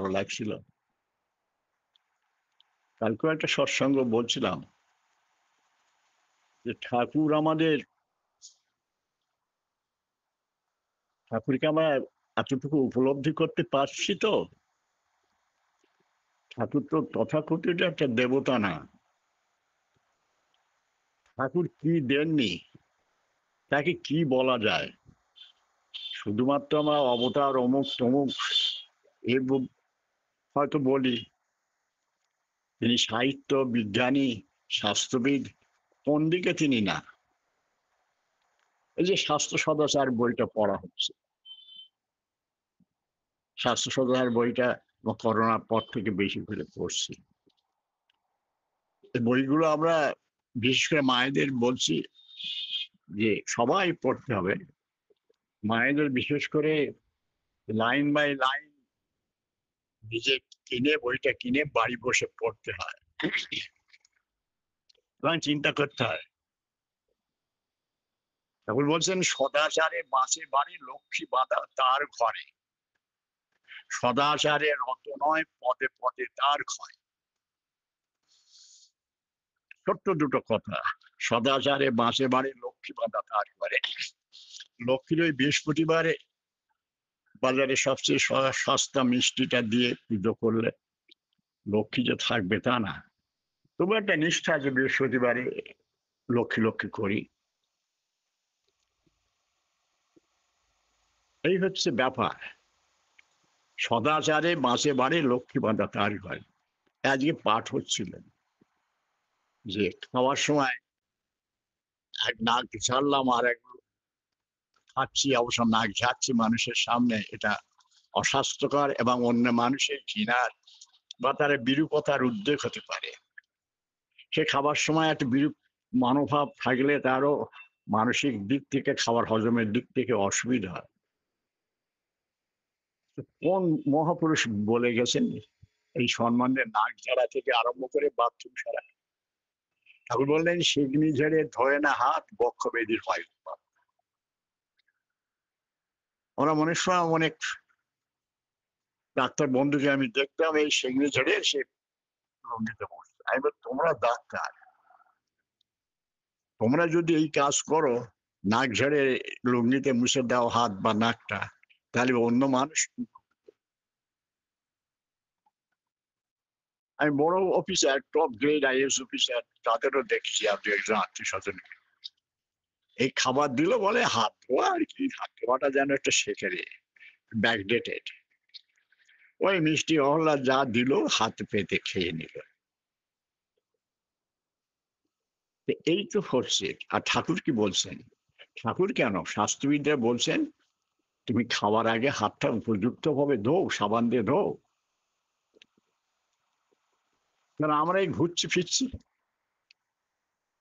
ভালো লাগছিল। কালকেও একটা সৎসঙ্গ বলছিলাম যে ঠাকুরকে আমরা এতটুকু উপলব্ধি করতে পারছি তো। ঠাকুর তো তথাকথিত একটা দেবতা না। ঠাকুর কি দেননি, তাকে কি বলা যায়? শুধুমাত্র আমরা অবতার অমুক তমুক হয়তো বলি। তিনি সাহিত্য বিজ্ঞানী, শাস্ত্রবিদ, কোন দিকে তিনি না? এই যে স্বাস্থ্য সদাচার বইটা পড়া হচ্ছে, স্বাস্থ্য সদাচার বইটা করোনার পর থেকে বেশি করে পড়ছি। এই বইগুলো আমরা বিশেষ করে মায়েদের বলছি যে সবাই পড়তে হবে। মায়েদের বিশেষ করে লাইন বাই লাইন নিজে বইটা কিনে বাড়ি বসে পড়তে হয় এবং চিন্তা করতে হয়। ঠাকুর বলছেন, সদাচারে বাঁচে বাড়ি, লক্ষ্মী বাঁধা তার ঘরে। সদাচারে রত নয়, পদে পদে তার ক্ষয়। ছোট্ট দুটো কথা। সদাচারে বাঁচে বাড়ি, লক্ষ্মী বাঁধা তার ঘরে। লক্ষ্মীর ওই বৃহস্পতিবারে বাজারে সবচেয়ে সস্তা মিষ্টিটা দিয়ে পুজো করলে লক্ষ্মী যে থাকবে তা না। তবু একটা নিষ্ঠা আছে, বৃহস্পতিবারে লক্ষ্মী লক্ষ্মী করি। এই হচ্ছে ব্যাপার। সদাচারে বাঁচে বাড়ি, লক্ষ্মী বাঁধা তার ঘরে। আজকে পাঠ হচ্ছিল যে খাওয়ার সময় এক নাক ঝাড়লাম আর এক খাচ্ছি, অবশ্য নাক ঝাড়ছি মানুষের সামনে, এটা অস্বাস্থ্যকর এবং অন্য মানুষের ঘৃণার বা তার বিরূপতার উদ্বেগ হতে পারে। সে খাবার সময় একটা বিরূপ মনোভাব থাকলে তারও মানসিক দিক থেকে, খাবার হজমের দিক থেকে অসুবিধা হয়। কোন মহাপুরুষ বলে গেছেন এই সম্মানে নাক ঝাড়া থেকে আরম্ভ করে বাথরুম সারা? ঠাকুর বললেন, শিগ্নি ঝেড়ে ধোয় না হাত, বক্ষ বেদির হয়। আমরা মনে সময় অনেক ডাক্তার বন্ধুকে আমি দেখতাম এই শিগ্নি ঝেড়ে সে লঙ্গিতে বসছে। আমি বলি, তোমরা ডাক্তার, তোমরা যদি এই কাজ করো, নাক ঝেড়ে লুঙ্গিতে মুছে দাও হাত বা নাকটা, তাহলে অন্য মানুষ। আমি বড় officer, top grade IAS officer, তাদেরও দেখেছি আর দু একজন আত্মীয় স্বজন এই খাবার দিল বলে হাত ধোয়া, আর কি হাত ধোয়াটা যেন একটা শেখেরে ব্যাকডেটেড। ওই মিষ্টি অহল্লা যা দিল হাত পেতে খেয়ে নিল। এই তো হচ্ছে। আর ঠাকুর কি বলছেন? ঠাকুর কেন, স্বাস্থ্যবিদরা বলছেন তুমি খাওয়ার আগে হাতটা উপযুক্ত ভাবে ধো, সাবান দিয়ে ধো। কারণ আমরা এই ঘুরছি ফিরছি,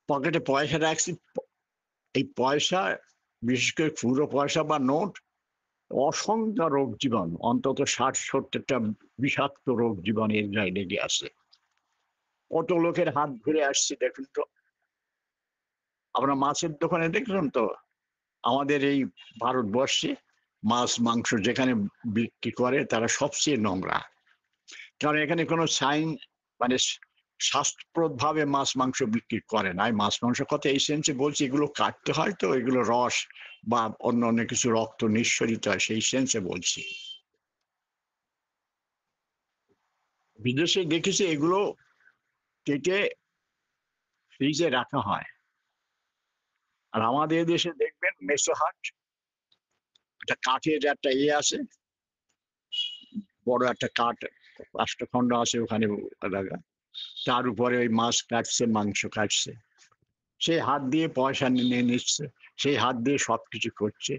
পকেটে পয়সা রাখছি, এই পয়সা, বিশেষ করে খুচরো পয়সা বা নোট, অসংখ্য রোগ জীবাণু, অন্তত 60-70টা বিষাক্ত রোগ জীবাণু এর গায়ে লেগে আছে। কত লোকের হাত ঘুরে আসছে দেখুন তো। আমরা মাছের দোকানে দেখলাম তো, আমাদের এই ভারতবর্ষে মাছ মাংস যেখানে বিক্রি করে তারা সবচেয়ে নোংরা। কারণ এখানে কোনো সাইন মানে স্বাস্থ্যপ্রদ ভাবে মাছ মাংস বিক্রি করে না। মাছ মাংস কথা এই সেন্সে বলছি, এগুলো কাটতে হয় তো, এগুলো রস বা অন্য অন্য কিছু রক্ত নিঃসরিত হয়, সেই সেন্সে বলছি। বিদেশে দেখেছি এগুলো কেটে ফ্রিজে রাখা হয়। আর আমাদের দেশে দেখবেন মেসো হাট, একটা কাঠের একটা আছে, বড় একটা কাঠ রাষ্ট্রখণ্ড আছে ওখানে লাগা, তার উপরে ওই মাছ কাটছে, মাংস কাটছে, সেই হাত দিয়ে পয়সা নিয়ে নিচ্ছে, সেই হাত দিয়ে সবকিছু করছে।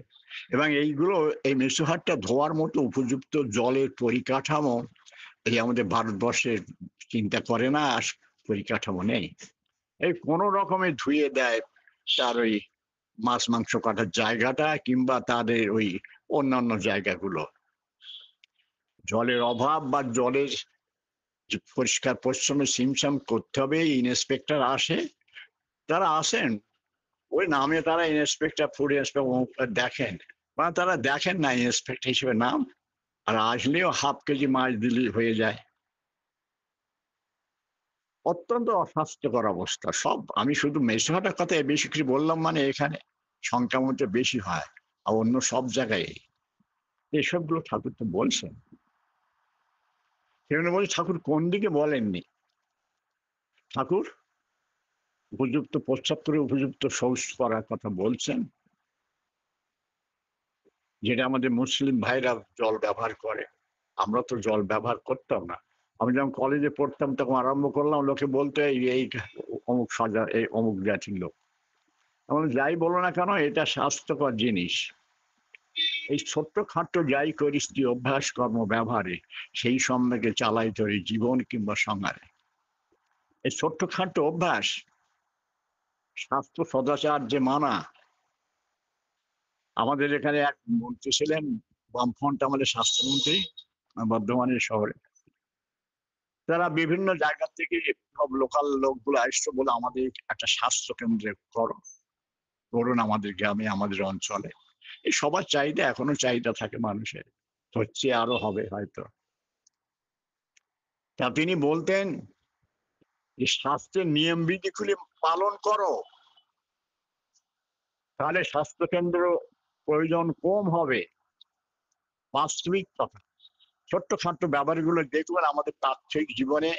এবং এইগুলো, এই মেসো হাটটা ধোয়ার মতো উপযুক্ত জলের পরিকাঠামো এই আমাদের ভারতবর্ষের চিন্তা করে না, আর পরিকাঠামো নেই। এই কোন রকমে ধুয়ে দেয় তার ওই মাছ মাংস কাটার জায়গাটা কিংবা তাদের ওই অন্যান্য জায়গাগুলো। জলের অভাব বা জলের যে পরিষ্কার পরিচ্ছন্ন সিমসাম করতে হবে, ইন্সপেক্টর আসে, তারা আসেন ওই নামে, তারা ইন্সপেক্টর, ফুড ইন্সপেক্টর দেখেন, বা তারা দেখেন না ইন্সপেক্টর হিসেবে নাম, আর আসলেও হাফ কেজি মাছ দিলে হয়ে যায়। অত্যন্ত অস্বাস্থ্যকর অবস্থা। সব আমি শুধু মেসোহাটার কথা বেশি কিছু বললাম মানে এখানে সংখ্যামটা বেশি হয়। আর অন্য সব জায়গায় এসবগুলো ঠাকুর তো বলছেন। সেখানে বলছে ঠাকুর কোন দিকে বলেননি। ঠাকুর উপযুক্ত প্রস্রাব করে উপযুক্ত শৌচ করার কথা বলছেন, যেটা আমাদের মুসলিম ভাইরা জল ব্যবহার করে। আমরা তো জল ব্যবহার করতাম না। আমি যখন কলেজে পড়তাম তখন আরম্ভ করলাম, লোকে বলতো এই অমুক সাজা, এই অমুক জাতির লোক। আমি বললাম, যাই বলো না কেন এটা স্বাস্থ্যকর জিনিস। এই ছোট্টখাট্ট যাই করিস তুই অভ্যাস কর্ম ব্যবহারে, সেই সম্পর্কে চালাই তোর এই জীবন কিংবা সংহারে। এই ছোট্টখাট্ট অভ্যাস, স্বাস্থ্য সদাচার যে মানা। আমাদের এখানে এক মন্ত্রী ছিলেন, বামফ্রন্ট আমাদের স্বাস্থ্যমন্ত্রী, বর্ধমানের শহরে। তারা বিভিন্ন জায়গা থেকে সব লোকাল লোকগুলো আসছে বলে আমাদের একটা স্বাস্থ্য কেন্দ্রে করুন আমাদের গ্রামে, আমাদের অঞ্চলে। এই সবার চাহিদা, এখনো চাহিদা থাকে মানুষের, হচ্ছে আরো হবে হয়তো। তা তিনি বলতেন যে স্বাস্থ্যের নিয়ম বিধিগুলি পালন করো, তাহলে স্বাস্থ্যকেন্দ্র প্রয়োজন কম হবে। বাস্তবিক কথা। ছোট্টখাট্ট ব্যাপারগুলো দেখবেন আমাদের প্রাত্যহিক জীবনে,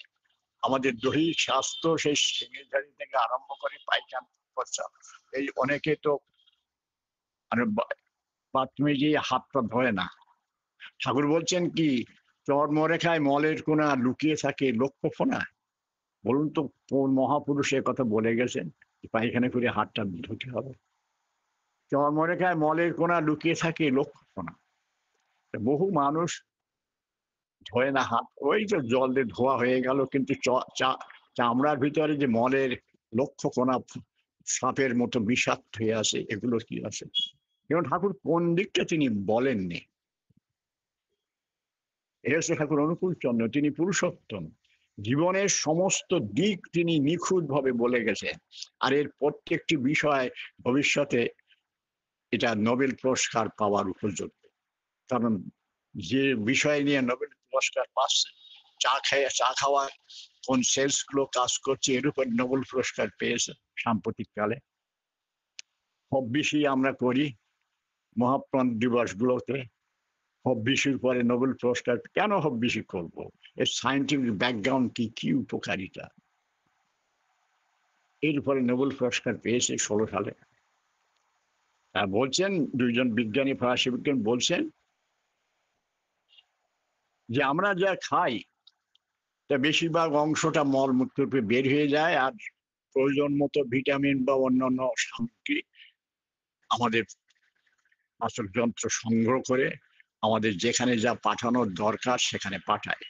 আমাদের দৈহিক স্বাস্থ্য, সেই সেক্রেটারি থেকে আরম্ভ করে পায়খানা প্রস্রাব, এই অনেকে তো মানে বাথরুমে গিয়ে হাতটা ধোয় না। ঠাকুর বলছেন কি, চর্মরেখায় মলের কোনা লুকিয়ে থাকে লক্ষ্য ফোনা। বলুন তো কোন মহাপুরুষ এ কথা বলে গেছেন পায়খানা করে হাতটা ধুতে হবে? চর্মরেখায় মলের কোনা লুকিয়ে থাকে লক্ষ্য ফোনা। বহু মানুষ ধোয় না হাত, ওই যে জল দিয়ে ধোয়া হয়ে গেল, কিন্তু চামড়ার ভিতরে যে মলের লক্ষ্য কোনা সাপের মতো বিষাক্ত হয়ে আসে, এগুলো কি আছে? এবং ঠাকুর কোন দিকটা তিনি বলেননি। এ হচ্ছে ঠাকুর অনুকূল চন্দ্র, তিনি পুরুষোত্তম। জীবনের সমস্ত দিক তিনি নিখুঁত ভাবে বলে গেছেন। আর এর প্রত্যেকটি বিষয় ভবিষ্যতে এটা নোবেল পুরস্কার পাওয়ার উপযুক্ত। কারণ যে বিষয় নিয়ে নোবেল পুরস্কার পাচ্ছে, চা খাওয়া কোন সেলস গুলো কাজ করছে, এর উপর নোবেল পুরস্কার পেয়েছে সাম্প্রতিক কালে। হব্বিসি আমরা করি মহাপ্রাণ দিবস গুলোতে, হব্বিসির পরে নোবেল পুরস্কার কেন হব্বিসি করবো? এর সায়েন্টিফিক ব্যাকগ্রাউন্ড কি, কি উপকারিতা, এর উপরে নোবেল পুরস্কার পেয়েছে 16 সালে। বলছেন দুইজন বিজ্ঞানী, ফরাসি বিজ্ঞানী বলছেন যে আমরা যা খাই তা বেশিরভাগ অংশটা মলমূত্র রূপে বের হয়ে যায়, আর প্রয়োজন মতো ভিটামিন বা অন্যান্য সামগ্রী আমাদের পাচক যন্ত্র সংগ্রহ করে আমাদের যেখানে যা পাঠানোর দরকার সেখানে পাঠায়।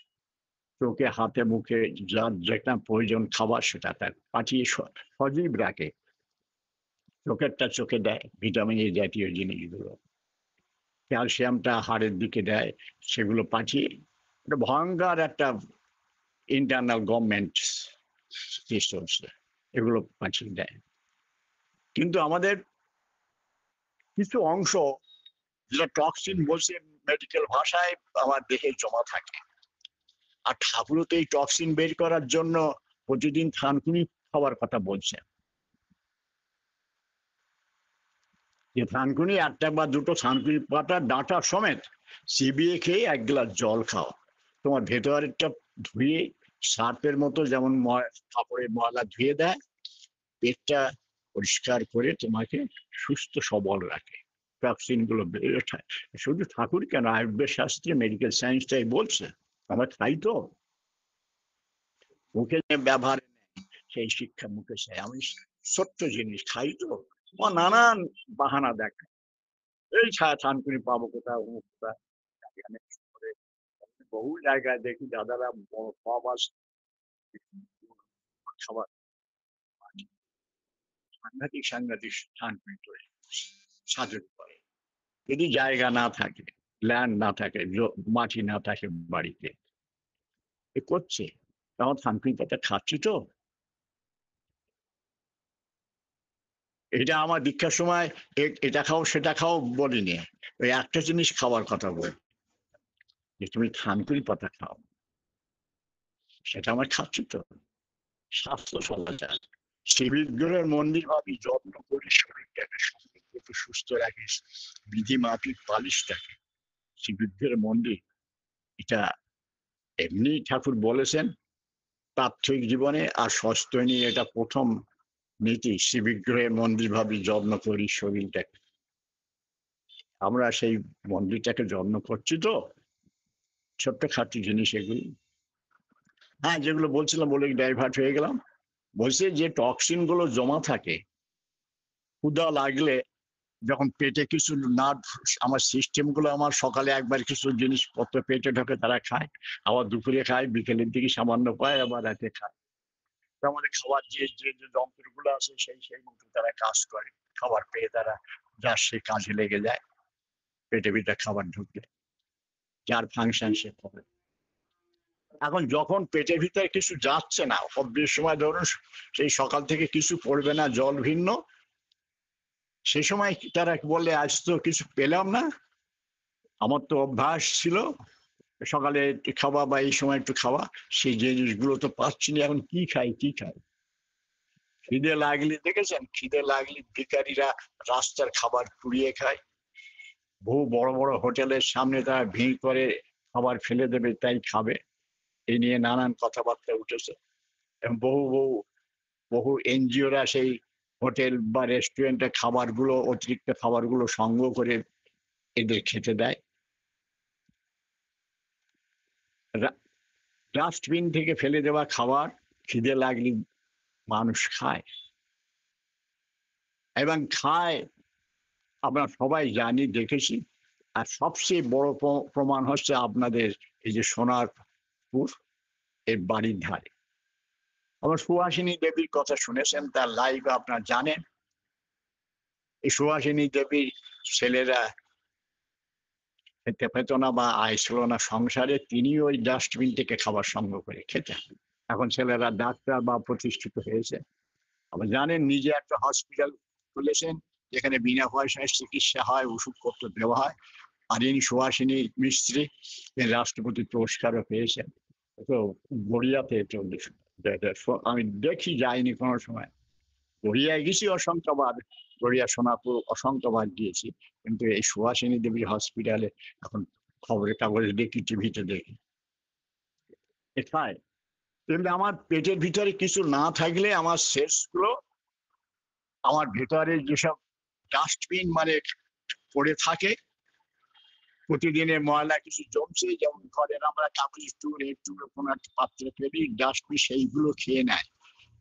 চোখে, হাতে, মুখে যা যেটা প্রয়োজন খাবার সেটা তার পাঠিয়ে সজীব রাখে। চোখেরটা চোখে দেয় ভিটামিন এ জাতীয় জিনিসগুলো, ক্যালসিয়ামটা হাড়ের দিকে দেয়, সেগুলো পাঠিয়ে এটা ভয়ঙ্কর একটা ইন্টারনাল গভর্নমেন্ট সিস্টেমস, এগুলো পাঠিয়ে দেয়। কিন্তু আমাদের কিছু অংশ, যেটা টক্সিন বলছে মেডিকেল ভাষায়, আমার দেহে জমা থাকে। আর ঠাকুরও তো এই টক্সিন বের করার জন্য প্রতিদিন থানকুনি খাওয়ার কথা বলছেন, যে থানকুনি একটা বা দুটো থানকুনি পাতা ডাঁটা সমেত চিবিয়ে খেয়ে 1 গ্লাস জল খাও। তোমার ভেতরেরটা ধুয়ে সার্পের মতো যেমন কাপড়ের ময়লা ধুয়ে দেয়, পেটটা পরিষ্কার করে তোমাকে সুস্থ সবল রাখে, টক্সিন গুলো বেড়ে ওঠে। শুধু ঠাকুর কেন, আয়ুর্বেদ শাস্ত্রে মেডিকেল সায়েন্সটাই বলছে। আমরা খাই তো, মুখে যে ব্যবহার নেই সেই শিক্ষা মুখে চাই। আমি ছোট্ট জিনিস খাই তো, ও নানান বাহানা দেখা, এই ছায়া থানকুনি পাবো কোথাও, অমুক কোথায়, এখানে করে বহু জায়গায় দেখি দাদারা বড় পাবাস খাবার সাংঘাতিক সাংঘাতিক থানকুনি করে সাজের পরে। যদি জায়গা না থাকে, ল্যান্ড না থাকে, মাটি না থাকে বাড়িতে, এ করছে, তখন থানকুনি পাতা খাচ্ছি তো। এটা আমার দীক্ষার সময় এটা খাও সেটা খাও বলিনি, ওই একটা জিনিস খাওয়ার কথা বলি। যে তুমি থানকুনি পাতা খাও, সেটা আমরা খাচ্ছি তো। স্বাস্থ্য সমাচার, শিবিরগুলোর মন্দির ভাবি যত্ন করে শরীরটাকে একটু সুস্থ রাখে, বিধি মাফিক পালিশ থাকে শিবিরদের মন্দির। এটা এমনি ঠাকুর বলেছেন পার্থিক জীবনে, আর সস্তয় নিয়ে এটা প্রথম নীতি, শিবিগ্রহের মন্দির ভাবি যত্ন করি শরীরটাকে। আমরা সেই মন্দিরটাকে যত্ন করছি তো, ছোট্ট খাট্টি জিনিস এগুলি। হ্যাঁ, যেগুলো বলছিলাম বলে ডাইভার্ট হয়ে গেলাম। বলছে যে টক্সিন গুলো জমা থাকে ক্ষুধা লাগলে, যখন পেটে কিছু না, আমার সিস্টেম গুলো, আমার সকালে একবার কিছু জিনিসপত্র পেটে ঢোকে তারা খায়, আবার দুপুরে খায়, বিকেলের দিকে সামান্য পায়, আবার রাতে খায়। তো আমাদের খাবার যে যে যে যন্ত্রগুলো আছে সেই মতো তারা কাজ করে, খাবার পেয়ে তারা যার সে কাজে লেগে যায়, পেটে ভিতরে খাবার ঢুকলে যার ফাংশন সে করে। এখন যখন পেটের ভিতরে কিছু যাচ্ছে না, অব্যের সময় ধরুন সেই সকাল থেকে কিছু পড়বে না, জল ভিন্ন, সে সময় তারা বলে আজ তো কিছু পেলাম না, আমার তো অভ্যাস ছিল সকালে একটু খাওয়া বা এই সময় একটু খাওয়া, সেই জিনিসগুলো তো পাচ্ছি না, এখন কি খাই কি খাই। খিদে লাগলে, দেখেছেন, খিদে লাগলে ভিখারিরা রাস্তার খাবার কুড়িয়ে খায়, বহু বড় বড় হোটেলের সামনে তারা ভিড় করে খাবার ফেলে দেবে তাই খাবে, এই নিয়ে নানান কথাবার্তা উঠেছে। এবং বহু বহু বহু এনজিওরা সেই হোটেল বা রেস্টুরেন্টে খাবারগুলো, অতিরিক্ত খাবারগুলো সংগ্রহ করে এদের খেতে দেয়। ডাস্টবিন থেকে ফেলে দেওয়া খাবার খিদে লাগলে মানুষ খায়, এবং খায় আমরা সবাই জানি, দেখেছি। আর সবচেয়ে বড় প্রমাণ হচ্ছে আপনাদের এই যে সোনারপুর, এর বাড়ির ধারে আমার সুহাসিনী দেবীর কথা শুনেছেন, তার লাইভ আপনার জানেন। এই সুহাসিনী দেবীর ছেলেরা খেতে পেত না বা আয় ছিল না সংসারে, তিনি ওই ডাস্টবিন থেকে খাবার সংগ্রহ করে খেতেন। এখন ছেলেরা ডাক্তার বা প্রতিষ্ঠিত হয়েছে। আবার জানেন, নিজে একটা হসপিটাল খুলেছেন যেখানে বিনা পয়সায় চিকিৎসা হয়, ওষুধপত্র দেওয়া হয়। আর ইনি সুহাসিনী মিস্ত্রি, রাষ্ট্রপতি পুরস্কারও পেয়েছেন। তো গড়িয়াতে চল্লিশ, আমি দেখি, যাইনি কোনো সময়। গড়িয়ায় গেছি অসংখ্যবার, গড়িয়া সোনাপুর অসংখ্যবার গিয়েছি, কিন্তু এই সুহাসিনী দেবী হসপিটালে এখন খবরের কাগজে দেখি, টিভিতে দেখি খায়। তেমনি আমার পেটের ভিতরে কিছু না থাকলে আমার সেলসগুলো, আমার ভেতরে যেসব ডাস্টবিন মানে পড়ে থাকে, প্রতিদিনের ময়লা কিছু জমছে, যেমন ঘরের আমরা কাগজ টুকরো একটু কোনো একটা পাত্রে ফেলি, ডাস্টবিন সেইগুলো খেয়ে নেয়।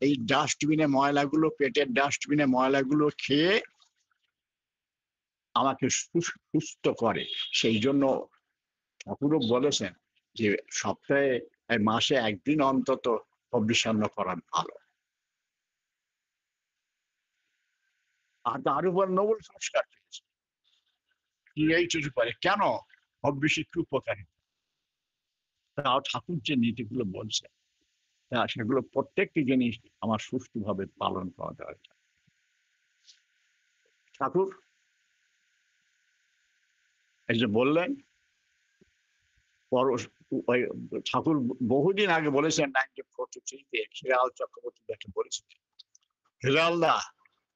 এই ডাস্টবিনে ময়লাগুলো, পেটের ডাস্টবিনে ময়লাগুলো খেয়ে আমাকে সুস্থ করে। সেই জন্য ঠাকুরও বলেছেন যে সপ্তাহে, মাসে একদিন অন্তত অবিষণ্ণ করা ভালো। আর তার উপর নোবেল পুরস্কার পেয়েছে PhD করে। কেন? হব্বিষিক উপকারী। তাও ঠাকুর যে নীতিগুলো বলছে, সেগুলো প্রত্যেকটি জিনিস আমার সুষ্ঠুভাবে পালন করা দরকার। ঠাকুর এই যে বললেন, ওই ঠাকুর বহুদিন আগে বলেছেন 1943-তে হিরাল চক্রবর্তী যাকে বলেছেন, হিরালদা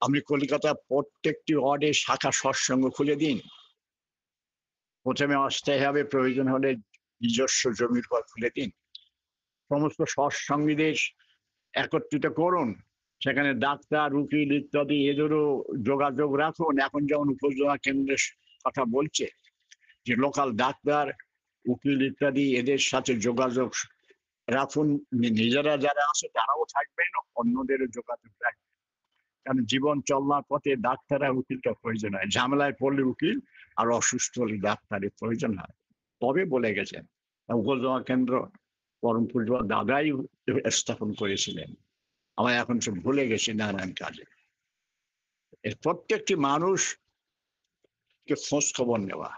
আপনি কলিকাতা প্রত্যেকটি ওয়ার্ডে শাখা সৎসঙ্গ খুলে দিন, প্রথমে অস্থায়ী হবে, প্রয়োজন হলে নিজস্ব জমির পর খুলে দিন, সমস্ত সৎসঙ্গীদের একত্রিত করুন, সেখানে ডাক্তার, উকিল ইত্যাদি এদেরও যোগাযোগ রাখুন। এখন যেমন উপজেলা কেন্দ্রের কথা বলছে যে লোকাল ডাক্তার, উকিল ইত্যাদি এদের সাথে যোগাযোগ রাখুন, নিজেরা যারা আছে তারাও থাকবেন, অন্যদেরও যোগাযোগ রাখবেন। কারণ জীবন চলার পথে ডাক্তার আর উকিলটা প্রয়োজন হয়, ঝামেলায় পড়লে উকিল আর অসুস্থ হলে ডাক্তারের প্রয়োজন হয়। তবে বলে গেছেন উপজেলা কেন্দ্র পরম পূজ্য দাদাই স্থাপন করেছিলেন, আমার এখন সব ভুলে গেছি নানান কাজে। এর প্রত্যেকটি মানুষকে খোঁজ খবর নেওয়া।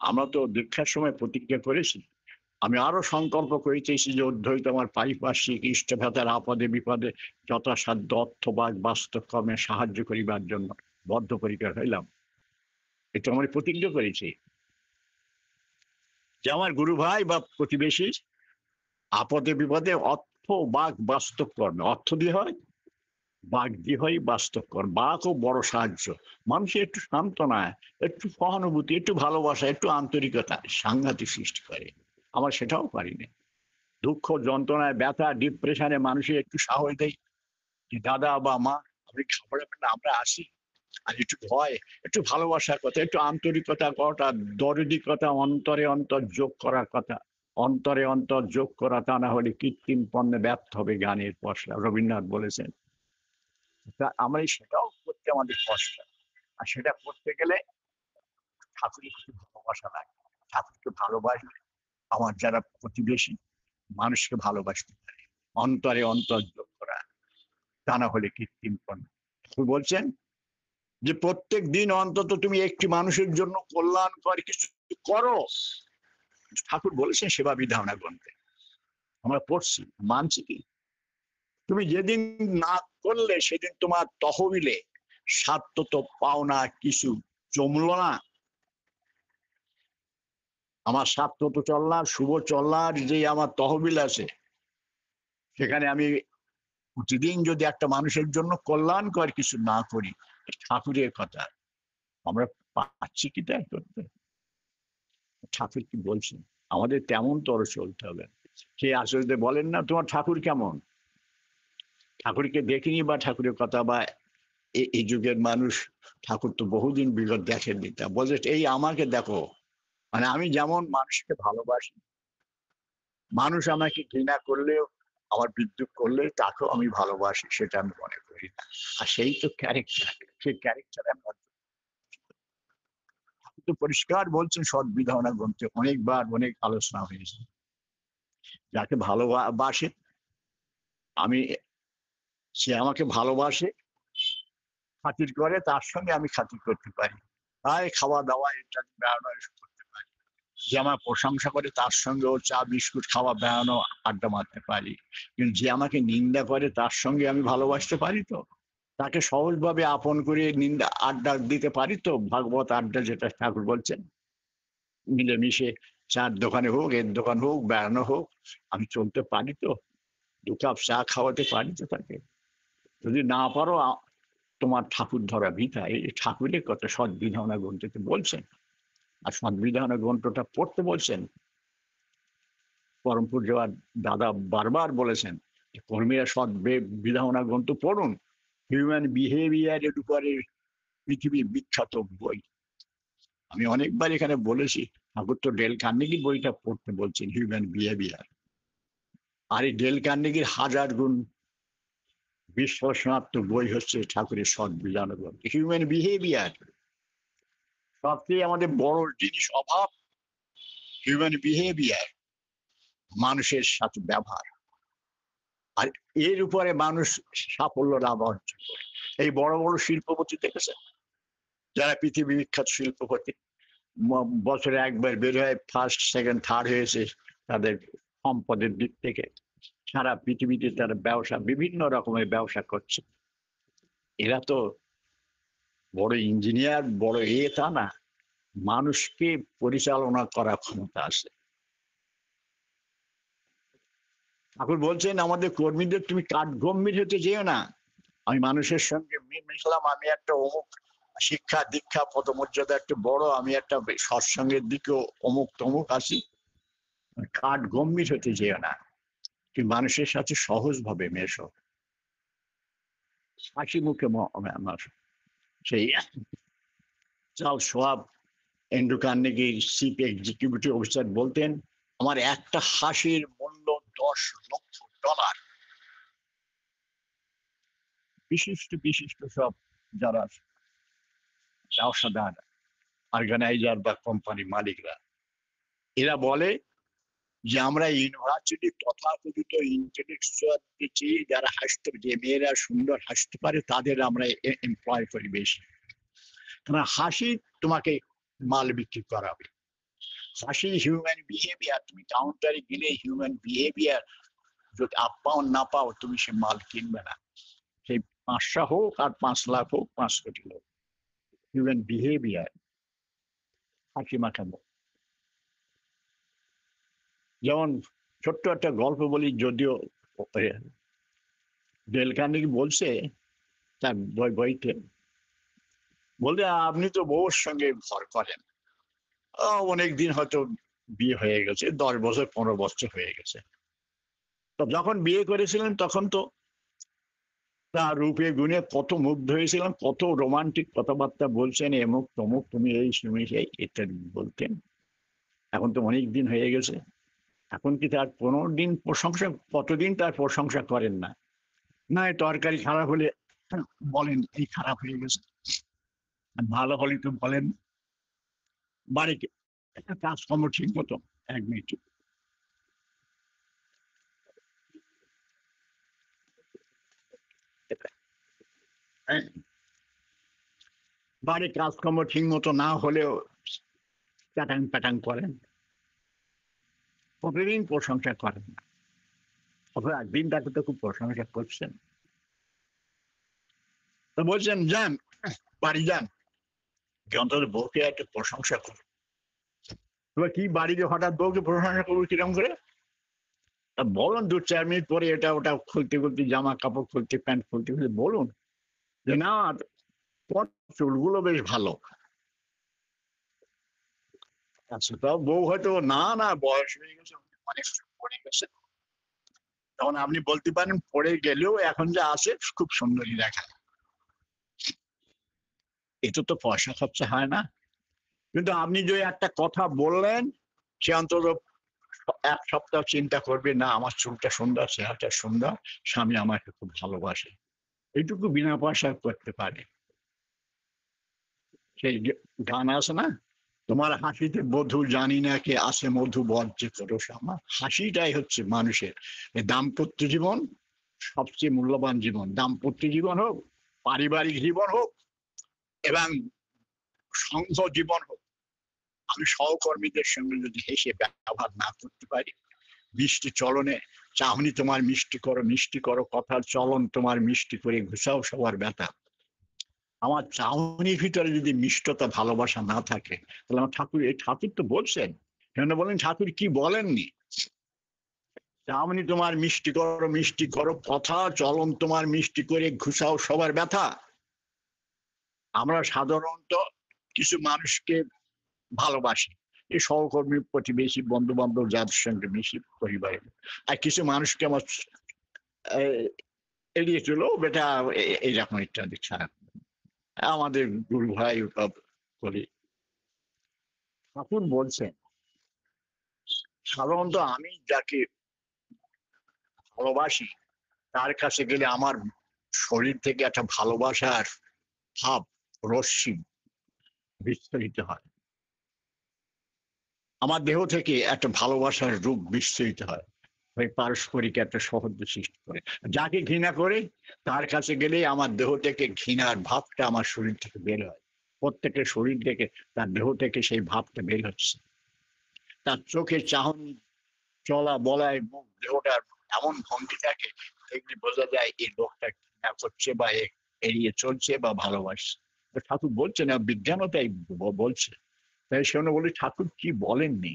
আমরা তো দীক্ষার সময় প্রতিজ্ঞা করেছি, আমি আরো সংকল্প করিতেছি যে অধ্যয়িত আমার পারিপার্শ্বিক ইষ্টভেতার আপদে বিপদে যথাসাধ্য অর্থবাদ বাস্তব কর্মে সাহায্য করিবার জন্য বদ্ধপরিকর হইলাম। এটা আমি প্রতিজ্ঞা করেছি। যে আমার গুরু ভাই বা প্রতিবেশী আপদে বিপদে অর্থ বাক বাস্তব কর্মে, অর্থ দিয়ে হয়, বাক দিয়ে হয় বাস্তব কর্ম। বাকও বড় সাহায্য। মানুষের একটু সান্ত্বনা, একটু সহানুভূতি, একটু ভালোবাসা, একটু আন্তরিকতা সাংঘাতিক সৃষ্টি করে। আমার সেটাও পারি না। দুঃখ, যন্ত্রণায়, ব্যথা, ডিপ্রেশনে মানুষের একটু সাহস দেয় যে দাদা বা মা আপনি ঘাবড়াবেন না, আমরা আসি। আর একটু ভয়, একটু ভালোবাসার কথা, একটু আন্তরিকতা কথা, দরদিকতা, অন্তরে অন্তর যোগ করার কথা। অন্তরে অন্তর যোগ করা, তা না হলে কৃত্রিম পণ্যে ব্যর্থ হবে গানের পশলা, রবীন্দ্রনাথ বলেছেন। তা আমরা সেটাও করতে আমাদের কষ্ট। আর সেটা করতে গেলে ঠাকুরের একটু ভালোবাসা লাগে। ঠাকুরকে ভালোবাসলে আমার যারা প্রতিবেশী মানুষকে ভালোবাসতে পারে, অন্তরে অন্তর যোগ করা, তা না হলে কৃত্রিম পণ্য। ঠাকুর বলছেন যে প্রত্যেক দিন অন্তত তুমি একটি মানুষের জন্য কল্যাণকর কিছু করো। ঠাকুর বলেছেন সেবা বিধানা গ্রন্থে, আমরা পড়ছি, মানছি কি? তুমি যেদিন না করলে সেদিন তোমার তহবিলে সাত্তত পাওনা কিছু জমলো না। আমার সাত্তত চল্লার, শুভ চল্লার যে আমার তহবিল আছে, সেখানে আমি প্রতিদিন যদি একটা মানুষের জন্য কল্যাণকর কিছু না করি, ঠাকুরের কথা আমরা পাচ্ছি কি তাই করতে? ঠাকুর কি বলছেন? আমাদের তেমন তর চলতে হবে। সে আসলে বলেন না তোমার ঠাকুর কেমন? ঠাকুরকে দেখিনি বা ঠাকুরের কথা বা এই যুগের মানুষ ঠাকুর তো বহুদিন বিগত দেখেননি। তা বলছে এই আমাকে দেখো, মানে আমি যেমন মানুষকে ভালোবাসি, মানুষ আমাকে ঘৃণা করলেও, আমার বিদ্রুপ করলে তাকেও আমি ভালোবাসি, সেটা আমি মনে করি না। আর সেই তো ক্যারেক্টার, সেই ক্যারেক্টার আমরা তো পরিষ্কার বলছেন সৎ বিধানা গ্রন্থে, অনেকবার অনেক আলোচনা হয়েছে। যাকে ভালোবাসে আমি, সে আমাকে ভালোবাসে, খাতির করে, তার সঙ্গে আমি খাতির করতে পারি। তাই খাওয়া দাওয়া ইত্যাদি বেড়ানো এসব করতে পারি। যে আমার প্রশংসা করে তার সঙ্গেও চা বিস্কুট খাওয়া বেড়ানো আড্ডা মারতে পারি। কিন্তু যে আমাকে নিন্দা করে তার সঙ্গে আমি ভালোবাসতে পারি তো? তাকে সহজভাবে আপন করে নিন্দা আড্ডা দিতে পারি তো? ভাগবত আড্ডা যেটা ঠাকুর বলছেন, মিলেমিশে চার দোকানে হোক, এর দোকান হোক, বেড়ানো হোক, আমি চলতে পারি তো? দু কাপ চা খাওয়াতে পারি তো তাকে? যদি না পারো তোমার ঠাকুর ধরা ভিটা, এই ঠাকুরের কথা সদ্বিধানা গ্রন্থতে বলছেন। আর সদ্বিধানা গ্রন্থটা পড়তে বলছেন। পরম পূজ্য দাদা বারবার বলেছেন যে কর্মীরা বিধানা গ্রন্থ পড়ুন। হিউম্যান বিহেভিয়ারের উপরে পৃথিবীর বিখ্যাত বই। আমি অনেকবার এখানে বলেছি, ঠাকুর তো ডেল কার্নেগির বইটা পড়তে বলছেন, হিউম্যান বিহেভিয়ার। আর এই ডেল কার্নেগির হাজার গুণ বিশ্লেষণাত্মক বই হচ্ছে ঠাকুরের সদ্বিধান গ্রন্থ, হিউম্যান বিহেভিয়ার। সবচেয়ে আমাদের বড় জিনিস অভাব, হিউম্যান বিহেভিয়ার, মানুষের সাথে ব্যবহার। আর এর উপরে মানুষ সাফল্য লাভ অর্জন করে। এই বড় বড় শিল্পপতি দেখেছেন, যারা পৃথিবী বিখ্যাত শিল্পপতি, বছরে একবার বের হয়ে ফার্স্ট সেকেন্ড থার্ড হয়েছে তাদের সম্পদের দিক থেকে। সারা পৃথিবীতে তারা ব্যবসা, বিভিন্ন রকমের ব্যবসা করছে। এরা তো বড় ইঞ্জিনিয়ার, বড় তা না, মানুষকে পরিচালনা করার ক্ষমতা আছে। ঠাকুর বলছেন আমাদের কর্মীদের তুমি কাঠগম্ভীর হতে যেও না। আমি মানুষের সঙ্গে মিশলাম, আমি একটা অমুক শিক্ষা দীক্ষা পদমর্যাদা একটা বড়, আমি একটা সৎসঙ্গের দিকেও অমুক তমুক আছি। কাঠ গম্ভীর হতে যেও না, তুমি মানুষের সাথে সহজভাবে মেশো, হাসি মুখে আমার সেই Charles Schwab, Andrew Carnegie chief executive officer বলতেন, আমার একটা হাসির মূল্য 10 লক্ষ ডলার। বিশিষ্ট বিশিষ্ট সব যারা ব্যবসাদার, অর্গানাইজার বা কোম্পানি মালিকরা, এরা বলে যে আমরা ইউনিভার্সিটি তথাকথিত ইন্টেলেকচুয়াল দিচ্ছি, যারা হাসতে, যে মেয়েরা সুন্দর হাসতে পারে তাদের আমরা এমপ্লয় করি বেশি। কারণ হাসি তোমাকে মাল বিক্রি করাবে। হাসি হিউম্যান বিহেভিয়ার, তুমি কাউন্টারে গেলে হিউম্যান বিহেভিয়ার যদি আপ পাও না পাও, তুমি সে মাল কিনবে না। সেই 500 হোক আর 5 লাখ হোক, 5 কোটি হোক, হিউম্যান বিহেভিয়ার, হাসি মাখাবো। যেমন ছোট্ট একটা গল্প বলি, যদিও ডেল কার্নেগি বলছে তার বইতে, বলতে আপনি তো বউর সঙ্গে ভর করেন, অনেক দিন হয়তো বিয়ে হয়ে গেছে, 10 বছর 15 বছর হয়ে গেছে। তো যখন বিয়ে করেছিলেন তখন তো তার রূপে গুণে কত মুগ্ধ হয়েছিলাম, কত রোমান্টিক কথাবার্তা বলছেন, এমুক তমুক, তুমি এই তুমি সেই ইত্যাদি বলতেন। এখন তো অনেক দিন হয়ে গেছে, এখন কি তার 15 দিন প্রশংসা, কতদিন তার প্রশংসা করেন না? না, এই তরকারি খারাপ হলে বলেন এই খারাপ হয়ে গেছে, আর ভালো হলে তো বলেন। বাড়িতে একটা কাজকর্ম ঠিক মতো, 1 মিনিট, হ্যাঁ, বাড়ির কাজকর্ম ঠিক মতো না হলেও প্যাটাং প্যাটাং করেন, প্রতিদিন প্রশংসা করেন না, অথবা একদিন তাকে তো খুব প্রশংসা করছেন। তো বলছেন যান, বাড়ি যান, কি অন্তত বউকে একটা প্রশংসা করুন। এবার কি বাড়িতে হঠাৎ বউকে প্রশংসা করবো কিরকম করে? তা বলুন 2-4 মিনিট পরে এটা ওটা খুলতে খুলতে, জামা কাপড় খুলতে, প্যান্ট খুলতে খুলতে বলুন যে না, তোমার চুলগুলো বেশ ভালো। আচ্ছা, তাও বউ হয়তো না না বয়স হয়ে গেছে, অনেক চুল পড়ে গেছে, তখন আপনি বলতে পারেন পড়ে গেলেও এখন যা আছে খুব সুন্দরী দেখা। এটা তো পয়সা খরচা হয় না। কিন্তু আপনি যে একটা কথা বললেন, সে অন্তত 1 সপ্তাহ চিন্তা করবে, না আমার চুলটা সুন্দর, চেহারাটা সুন্দর, স্বামী আমাকে খুব ভালোবাসে। এইটুকু বিনা পয়সায় করতে পারে। সেই যে গান আছে না, তোমার হাসিতে বধূ জানি না কে আসে মধু বর্জ্য করো শ্যামা। হাসিটাই হচ্ছে মানুষের এই দাম্পত্য জীবন সবচেয়ে মূল্যবান জীবন। দাম্পত্য জীবন হোক, পারিবারিক জীবন হোক, এবং সংঘ জীবন হোক, আমি সহকর্মীদের সঙ্গে যদি হেসে ব্যবহার না করতে পারি, মিষ্টি চলনে, চাহনি তোমার মিষ্টি করো, কথার চলন তোমার মিষ্টি করে ঘুষাও সবার ব্যথা, আমার চাহনির ভিতরে যদি মিষ্টতা ভালোবাসা না থাকে, তাহলে আমার ঠাকুর, এই ঠাকুর তো বলছেন, কেন বলেন ঠাকুর কি বলেননি? চাহনি তোমার মিষ্টি করো, কথা চলন তোমার মিষ্টি করে ঘুষাও সবার ব্যথা। আমরা সাধারণত কিছু মানুষকে ভালোবাসি, এই সহকর্মী, প্রতিবেশী, বন্ধু বান্ধব, যাদের সঙ্গে মিশি, পরিবারে। আর কিছু মানুষকে আমার এড়িয়ে চলো বেটা, এইরকম ইত্যাদি খারাপ। আমাদের গুরু ভাই বলি, ঠাকুর বলছেন সাধারণত আমি যাকে ভালোবাসি তার কাছে গেলে আমার শরীর থেকে একটা ভালোবাসার ভাব, রশ্মি বিস্তারিত হয়, আমার দেহ থেকে একটা ভালোবাসার রূপ বিস্তারিত হয়, ওই পারস্পরিক একটা সৌহার্দ্য সৃষ্টি করে। যাকে ঘৃণা করে তার কাছে গেলেই আমার দেহ থেকে ঘৃণার ভাবটা আমার শরীর থেকে বের হয়। প্রত্যেকের শরীর থেকে, তার দেহ থেকে সেই ভাবটা বের হচ্ছে। তার চোখের চাহনি, চলা বলায়, মুখ, দেহটার এমন ভঙ্গি থাকে, এগুলি বোঝা যায় এই লোকটা ঘৃণা করছে বা এড়িয়ে চলছে বা ভালোবাসছে। তো ঠাকুর বলছে না, বিজ্ঞানও তাই বলছে। তাই সেজন্য বলি ঠাকুর কি বলেননি,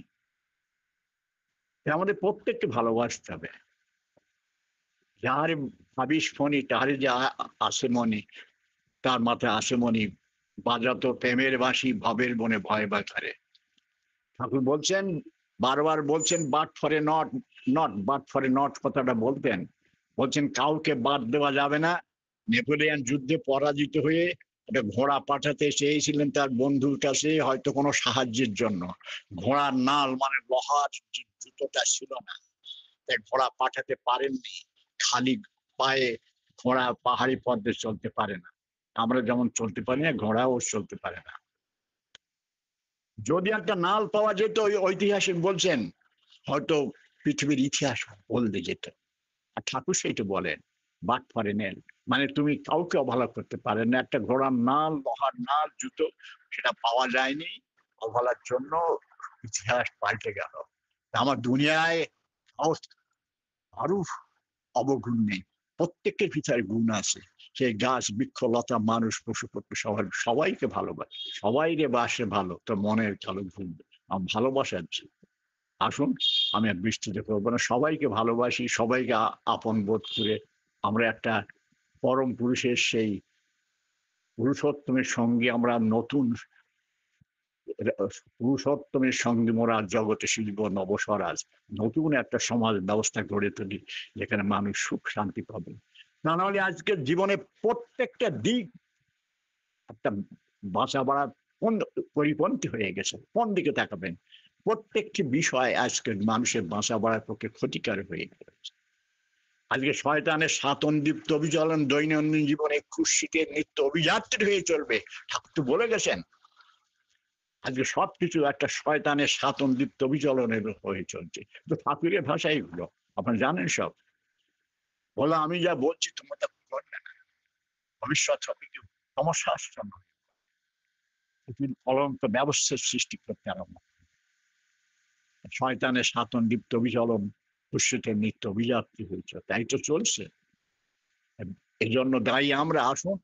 যে আমাদের প্রত্যেককে ভালোবাসতে হবে। যাহার ভাবিস ফণি তাহারে যে আসে মনে, তার মাথায় আসে মনি, বাজাতো প্রেমের বাঁশি ভবের বনে ভয় বা করে। ঠাকুর বলছেন, বারবার বলছেন, বাট ফরে নট, নট বাট ফরে নট কথাটা বলতেন। বলছেন কাউকে বাদ দেওয়া যাবে না। নেপোলিয়ান যুদ্ধে পরাজিত হয়ে একটা ঘোড়া পাঠাতে চেয়েছিলেন তার বন্ধুর কাছে, হয়তো কোনো সাহায্যের জন্য। ঘোড়ার নাল মানে লোহার যে জুতোটা ছিল না, তাই ঘোড়া পাঠাতে পারেননি। খালি পায়ে ঘোড়া পাহাড়ি পথে চলতে পারে না, আমরা যেমন চলতে পারি না, ঘোড়াও চলতে পারে না। যদি একটা নাল পাওয়া যেত, ওই ঐতিহাসিক বলছেন, হয়তো পৃথিবীর ইতিহাস বদলে যেত। আর ঠাকুর সেইটা বলেন, বাট ফরে নেন, মানে তুমি কাউকে অবহেলা করতে পারেন না। একটা ঘোড়ার নাল, লোহার নাল, জুতো, সেটা পাওয়া যায়নি, অবহেলার জন্য ইতিহাস পাল্টে গেল। আমার দুনিয়ায় আরো অবগুণ নেই, প্রত্যেকের ভিতরে গুণ আছে। সেই গাছ, বৃক্ষ, লতা, মানুষ, পশু পক্ষী, সবাইকে ভালোবাসে, সবাই রে বাসে ভালো, তো মনের কালো ঘুম, ভালোবাসার ছিল। আসুন, আমি আর বিস্তৃত করবো না, সবাইকে ভালোবাসি, সবাইকে আপন বোধ করে আমরা একটা পরম পুরুষের সেই পুরুষোত্তমের সঙ্গে আমরা নতুন পুরুষোত্তমের সঙ্গে মোরা জগতে শিল্প নবস্বরাজ, নতুন একটা সমাজ ব্যবস্থা গড়ে তুলি যেখানে মানুষ সুখ শান্তি পাবে। না নাহলে আজকের জীবনে প্রত্যেকটা দিক একটা বাঁচা বাড়া কোন পরিপন্থী হয়ে গেছে, কোন দিকে তাকাবেন? প্রত্যেকটি বিষয় আজকে মানুষের বাঁচা বাড়ার পক্ষে ক্ষতিকর হয়ে গেছে। আজকে শয়তানের সাতন দীপ্ত অভিজ্বলন দৈনন্দিন জীবনে খুশিতে নিত্য অভিযাত্রী হয়ে চলবে। ঠাকুর তো বলে গেছেন, আজকে সবকিছু একটা শয়তানের সাতন দীপ্ত অভিজ্বলনের হয়ে চলছে। তো ঠাকুরের ভাষা এগুলো আপনারা জানেন সব। বলে আমি যা বলছি তোমরা তা করবে না, ভবিষ্যৎ হবে কি সমস্যা আসছে না, পৃথিবীর অলঙ্ক ব্যবস্থার সৃষ্টি করতে আরম্ভ। শয়তানের সাতন দীপ্ত অভিজ্বলন খুশিতে নিত্য অভিযাত্রী হয়েছে, তাই তো চলছে। এই জন্য দায়ী আমরা। আসুন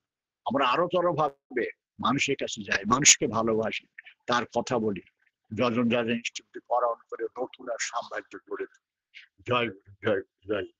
আমরা আরো ভাবে মানুষের কাছে যাই, মানুষকে ভালোবাসি, তার কথা বলি, যজন যজন ইনস্টিটিউটে পড়াশোনা করে নতুন আর সাম্রাজ্য গড়ে তুলি। জয় গুরু, জয় গুরু, জয় গুরু।